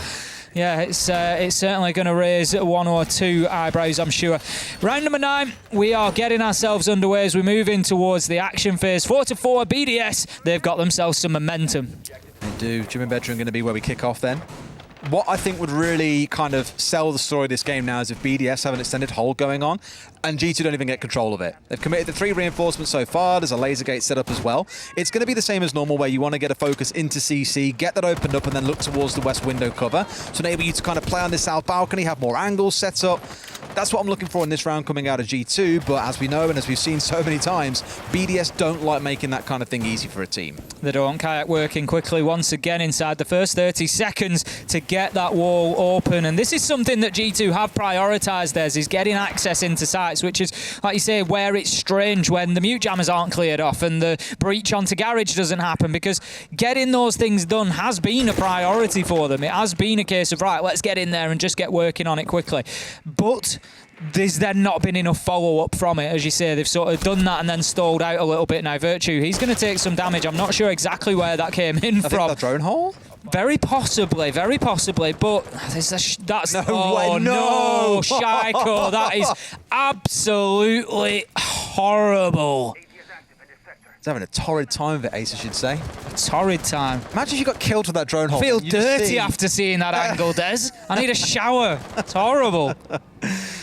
yeah, it's certainly going to raise 1 or 2 eyebrows, I'm sure. Round number 9, we are getting ourselves underway as we move in towards the action phase. 4-4, BDS, they've got themselves some momentum. They do. Gym and bedroom going to be where we kick off then. What I think would really kind of sell the story of this game now is if BDS have an extended hold going on and G2 don't even get control of it. They've committed the 3 reinforcements so far. There's a laser gate set up as well. It's going to be the same as normal, where you want to get a focus into CC, get that opened up, and then look towards the west window cover to enable you to kind of play on this south balcony, have more angles set up. That's what I'm looking for in this round coming out of G2, but as we know and as we've seen so many times, BDS don't like making that kind of thing easy for a team. They don't. Kayak working quickly once again inside the first 30 seconds to get that wall open, and this is something that G2 have prioritised theirs, is getting access into sites, which is, like you say, where it's strange when the mute jammers aren't cleared off and the breach onto garage doesn't happen, because getting those things done has been a priority for them. It has been a case of, right, let's get in there and just get working on it quickly. But there's then not been enough follow-up from it. As you say, they've sort of done that and then stalled out a little bit. Now, Virtue, he's going to take some damage. I'm not sure exactly where that came in I from. think the drone hole? Very possibly, but that's No way, no! Shaiko, that is absolutely horrible. He's having a torrid time of it, Ace, I should say. Torrid time. Imagine if you got killed with that drone hole. I feel dirty after seeing that angle, Des. I need a shower. It's horrible.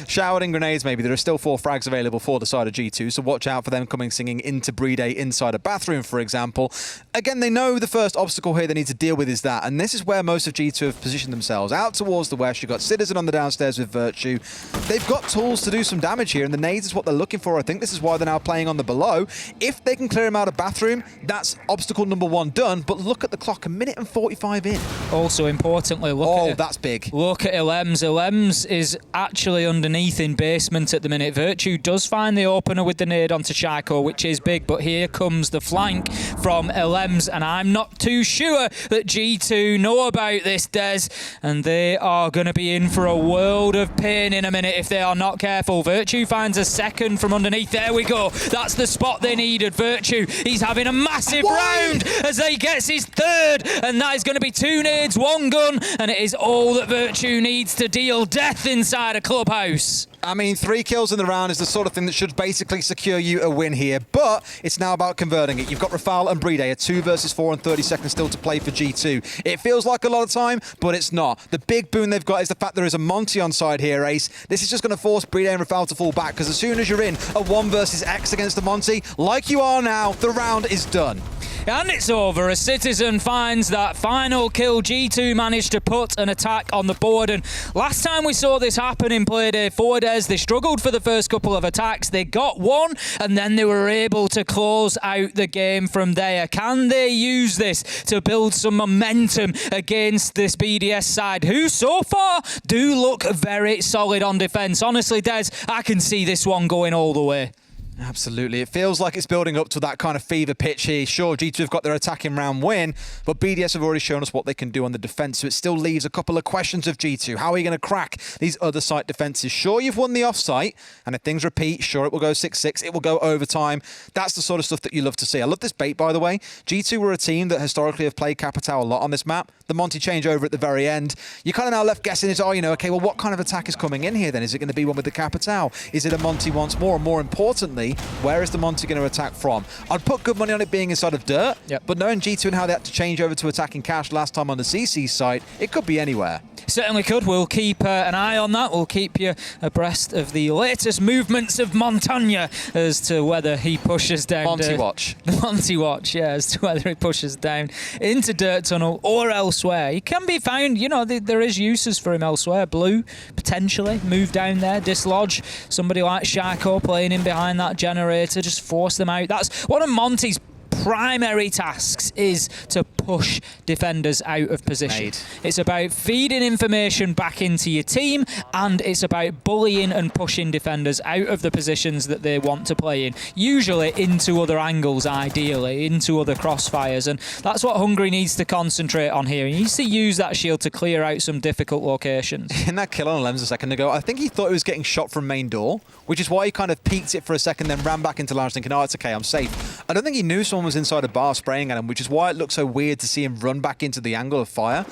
Showered in grenades, maybe. There are still 4 frags available for the side of G2, so watch out for them coming singing into Brede inside a bathroom, for example. Again, they know the first obstacle here they need to deal with is that, and this is where most of G2 have positioned themselves. Out towards the west, you've got Citizen on the downstairs with Virtue. They've got tools to do some damage here, and the nades is what they're looking for. I think this is why they're now playing on the below. If they can clear him out of bathroom, that's obstacle number 1 done, but look at the clock, 1 minute and 45 in. Also, importantly, that's big. Look at Ilems. Ilems is actually underneath in basement at the minute. Virtue does find the opener with the nade onto Shaiko, which is big, but here comes the flank from Ilems, and I'm not too sure that G2 know about this, Des, and they are going to be in for a world of pain in a minute if they are not careful. Virtue finds a second from underneath. There we go. That's the spot they needed. Virtue, he's having a massive round as he gets his 3rd, and that is going to be 2 nades, 1 gun, and it is all that Virtue needs to deal death inside a clubhouse. I mean, 3 kills in the round is the sort of thing that should basically secure you a win here, but it's now about converting it. You've got Rafal and Brede, a 2 versus 4 and 30 seconds still to play for G2. It feels like a lot of time, but it's not. The big boon they've got is the fact there is a Monty on side here, Ace. This is just going to force Brede and Rafal to fall back, because as soon as you're in a 1 versus X against the Monty, like you are now, the round is done. And it's over as Citizen finds that final kill. G2 managed to put an attack on the board, and last time we saw this happen in Playday 4 Des, they struggled for the first couple of attacks. They got 1, and then they were able to close out the game from there. Can they use this to build some momentum against this BDS side, who so far do look very solid on defence? Honestly, Des, I can see this one going all the way. Absolutely. It feels like it's building up to that kind of fever pitch here. Sure, G2 have got their attacking round win, but BDS have already shown us what they can do on the defence, so it still leaves a couple of questions of G2. How are you going to crack these other site defences? Sure, you've won the off-site, and if things repeat, sure, it will go 6-6, it will go overtime. That's the sort of stuff that you love to see. I love this bait, by the way. G2 were a team that historically have played Capitao a lot on this map. The Monty changeover at the very end. You're kind of now left guessing, okay, well, what kind of attack is coming in here then? Is it going to be one with the Capitao? Is it a Monty once more? And more importantly, where is the Monty going to attack from? I'd put good money on it being inside of dirt, but knowing G2 and how they had to change over to attacking cash last time on the CC site, it could be anywhere. Certainly could. We'll keep an eye on that. We'll keep you abreast of the latest movements of Montagna as to whether he pushes down... Monty watch. The Monty watch, yeah, as to whether he pushes down into Dirt Tunnel or elsewhere. He can be found, there is uses for him elsewhere. Blue, potentially, move down there, dislodge somebody like Shaiko playing in behind that generator, just force them out. That's one of Monty's primary tasks, is to push defenders out of position. It's about feeding information back into your team, and it's about bullying and pushing defenders out of the positions that they want to play in, usually into other angles, ideally, into other crossfires, and that's what Hungry needs to concentrate on here. He needs to use that shield to clear out some difficult locations. In that kill on Lems a second ago, I think he thought he was getting shot from main door, which is why he kind of peeked it for a second, then ran back into lounge thinking, oh, it's okay, I'm safe. I don't think he knew someone was inside a bar spraying at him, which is why it looked so weird to see him run back into the angle of fire.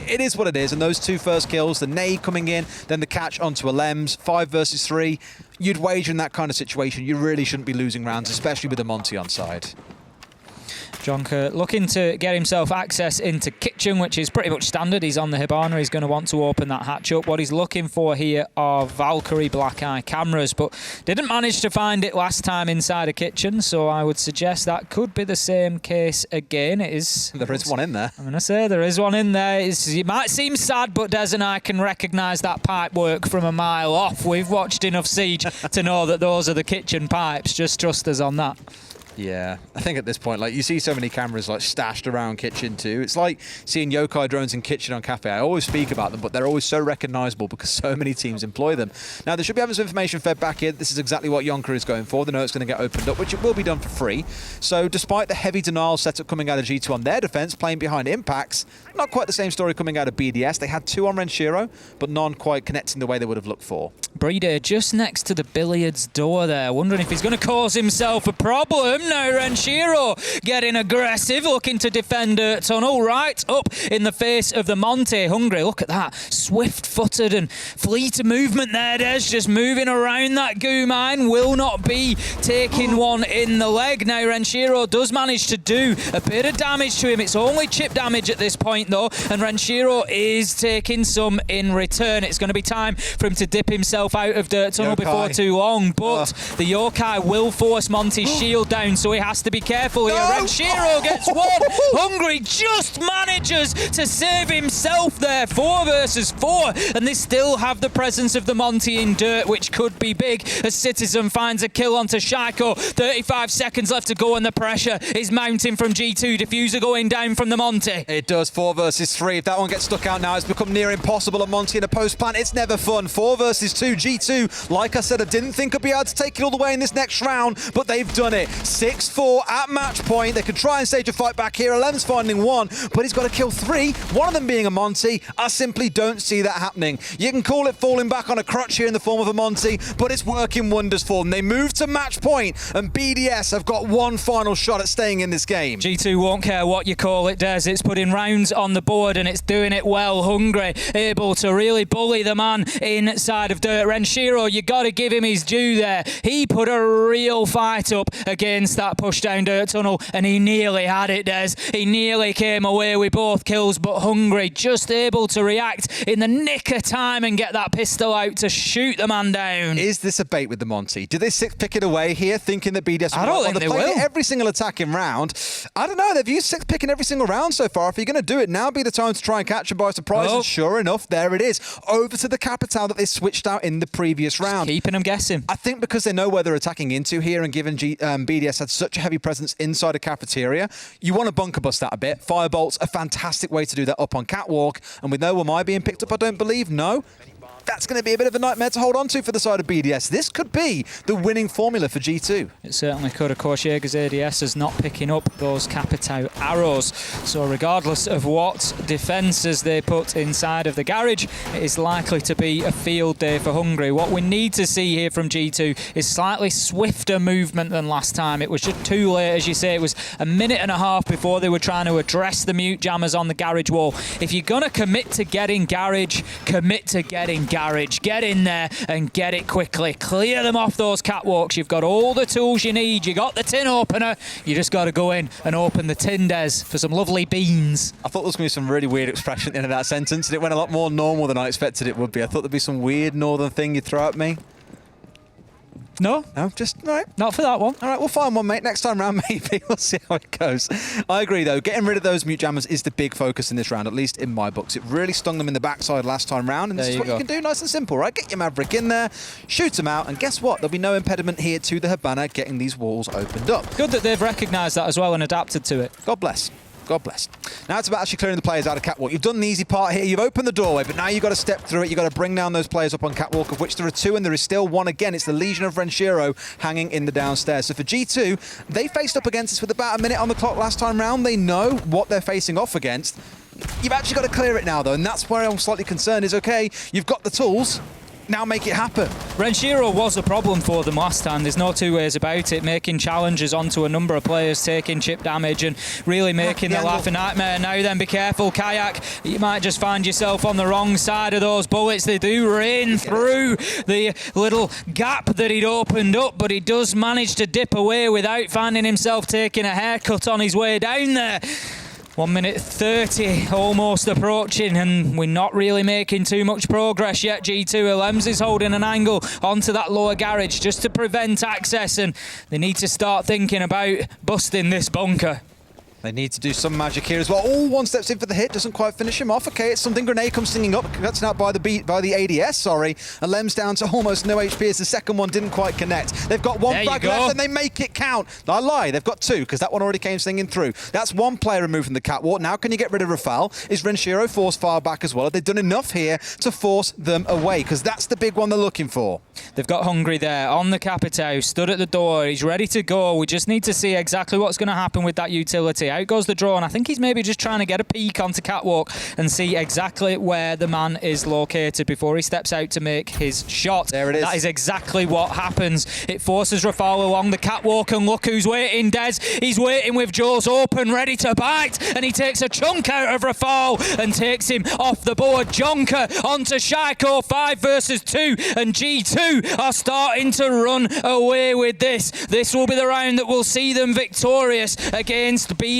It is what it is, and those 2 first kills, the nade coming in, then the catch onto a Lems, 5 versus 3, you'd wager in that kind of situation, you really shouldn't be losing rounds, especially with the Monty on side. Jonker looking to get himself access into kitchen, which is pretty much standard. He's on the Hibana. He's going to want to open that hatch up. What he's looking for here are Valkyrie Black Eye cameras, but didn't manage to find it last time inside a kitchen, so I would suggest that could be the same case again. It is. There is one in there. I'm going to say there is one in there. It might seem sad, but Des and I can recognise that pipe work from a mile off. We've watched enough Siege to know that those are the kitchen pipes. Just trust us on that. Yeah, I think at this point, like, you see so many cameras like stashed around kitchen too. It's like seeing yokai drones in kitchen on cafe. I always speak about them, but they're always so recognizable because so many teams employ them. Now, there should be having some information fed back in. This is exactly what Jonker is going for. They know it's going to get opened up, which it will be done for free. So despite the heavy denial setup coming out of G2 on their defense, playing behind impacts, not quite the same story coming out of BDS. They had 2 on Renshiro, but none quite connecting the way they would have looked for. Breeder just next to the billiards door there, wondering if he's going to cause himself a problem. No, Renshiro getting aggressive, looking to defend Tunnel right up in the face of the Monte. Hungry, look at that. Swift-footed and fleet of movement there, Des, just moving around that goo mine. Will not be taking one in the leg. Now, Renshiro does manage to do a bit of damage to him. It's only chip damage at this point, though, and Renshiro is taking some in return. It's going to be time for him to dip himself out of Dirt Tunnel before too long, but the Yokai will force Monty's shield down, so he has to be careful here. Renshiro gets one. Hungry just manages to save himself there. 4 versus 4, and they still have the presence of the Monty in dirt, which could be big as Citizen finds a kill onto Shaiko. 35 seconds left to go, and the pressure is mounting from G2. Diffuser going down from the Monty. It does. 4 versus 3. If that one gets stuck out now, it's become near impossible. A Monty in a post plant, it's never fun. 4 versus 2. G2, like I said, I didn't think I'd be able to take it all the way in this next round, but they've done it. 6-4 at match point. They could try and stage a fight back here. 11's finding 1, but he's got to kill 3. One of them being a Monty. I simply don't see that happening. You can call it falling back on a crutch here in the form of a Monty, but it's working wonders for them. They move to match point, and BDS have got one final shot at staying in this game. G2 won't care what you call it, Des. It's putting rounds on the board, and it's doing it well. Hungry, able to really bully the man inside of Dirt. Renshiro, you got to give him his due there. He put a real fight up against that push down Dirt Tunnel, and he nearly had it, Des. He nearly came away with both kills, but Hungry just able to react in the nick of time and get that pistol out to shoot the man down. Is this a bait with the Monty? Do they pick it away here, thinking that BDS will? I don't think they will. Every single attacking round. I don't know. They've used 6 picking every single round so far. If you're going to do it, now be the time to try and catch them by surprise. And sure enough, there it is. Over to the Capital that they switched out in the previous round. Keeping them guessing. I think because they know where they're attacking into here, and given BDS had such a heavy presence inside a cafeteria, you want to bunker bust that a bit. Firebolt's a fantastic way to do that up on Catwalk. And with no one being picked up, I don't believe. No. That's going to be a bit of a nightmare to hold on to for the side of BDS. This could be the winning formula for G2. It certainly could. Of course, Jaeger's ADS is not picking up those Capitao arrows. So regardless of what defences they put inside of the garage, it is likely to be a field day for Hungry. What we need to see here from G2 is slightly swifter movement than last time. It was just too late, as you say. It was a minute and a half before they were trying to address the mute jammers on the garage wall. If you're going to commit to getting garage, commit to getting garage. Get in there and get it quickly. Clear them off those catwalks. You've got all the tools you need. You got the tin opener. You just got to go in and open the tin, Des, for some lovely beans. I thought there was going to be some really weird expression at the end of that sentence, and it went a lot more normal than I expected it would be. I thought there'd be some weird northern thing you'd throw at me. No, just all right. Not for that one. All right, we'll find one, mate. Next time round, maybe. We'll see how it goes. I agree, though. Getting rid of those mute jammers is the big focus in this round, at least in my books. It really stung them in the backside last time round, and this is what you can do, nice and simple, right? Get your Maverick in there, shoot them out, and guess what? There'll be no impediment here to the Hibana getting these walls opened up. Good that they've recognised that as well and adapted to it. God bless. God bless. Now it's about actually clearing the players out of Catwalk. You've done the easy part here. You've opened the doorway, but now you've got to step through it. You've got to bring down those players up on Catwalk, of which there are 2, and there is still 1 again. It's the Legion of Renshiro hanging in the downstairs. So for G2, they faced up against us with about a minute on the clock last time round. They know what they're facing off against. You've actually got to clear it now, though, and that's where I'm slightly concerned is, okay, you've got the tools. now make it happen. Renshiro was a problem for them last time. There's no two ways about it. Making challenges onto a number of players, taking chip damage and really making their life a nightmare. Now then, be careful, Kayak. You might just find yourself on the wrong side of those bullets. They do rain through the little gap that he'd opened up, but he does manage to dip away without finding himself taking a haircut on his way down there. 1 minute 30 almost approaching, and we're not really making too much progress yet. G2 Elems is holding an angle onto that lower garage just to prevent access, and they need to start thinking about busting this bunker. They need to do some magic here as well. Oh, one steps in for the hit, doesn't quite finish him off. Okay, it's something. Grenade comes stinging up, cuts out by the ADS, sorry. And Lem's down to almost no HP as the second one didn't quite connect. They've got one frag left and they make it count. I lie, they've got two because that one already came stinging through. That's one player removed from the catwalk. Now can you get rid of Rafal? Is Renshiro forced far back as well? Have they done enough here to force them away? Because that's the big one they're looking for. They've got Hungry there on the Capitao, stood at the door. He's ready to go. We just need to see exactly what's going to happen with that utility. Out goes the drone. I think he's maybe just trying to get a peek onto catwalk and see exactly where the man is located before he steps out to make his shot. There it is. That is exactly what happens. It forces Rafal along the catwalk, and look who's waiting, Des. He's waiting with jaws open, ready to bite, and he takes a chunk out of Rafal and takes him off the board. Jonker onto Shaiko, 5 versus 2, and G2 are starting to run away with this. This will be the round that will see them victorious against BDS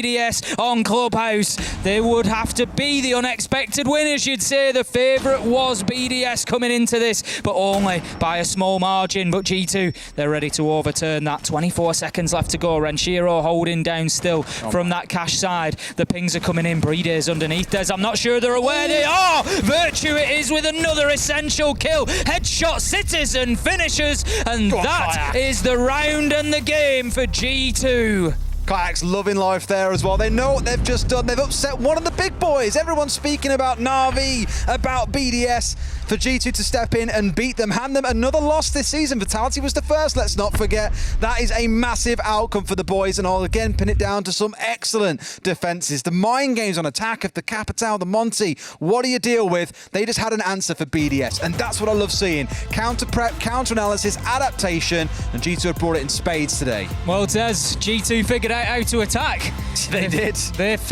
on Clubhouse. They would have to be the unexpected winners, you'd say. The favourite was BDS coming into this, but only by a small margin. But G2, they're ready to overturn that. 24 seconds left to go. Renshiro holding down still from that cash side. The pings are coming in. Breeders underneath Des. I'm not sure they're aware they are. Virtue it is with another essential kill. Headshot Citizen finishes, and that is the round and the game for G2. Kayak's loving life there as well. They know what they've just done. They've upset one of the big boys. Everyone's speaking about Na'Vi, about BDS. For G2 to step in and beat them, hand them another loss this season. Vitality was the first, let's not forget. That is a massive outcome for the boys, and I'll again pin it down to some excellent defenses. The mind games on attack of the Capitao, the Monty, what do you deal with? They just had an answer for BDS, and that's what I love seeing. Counter prep, counter analysis, adaptation, and G2 have brought it in spades today. Well, Des, G2 figured out how to attack. They did. They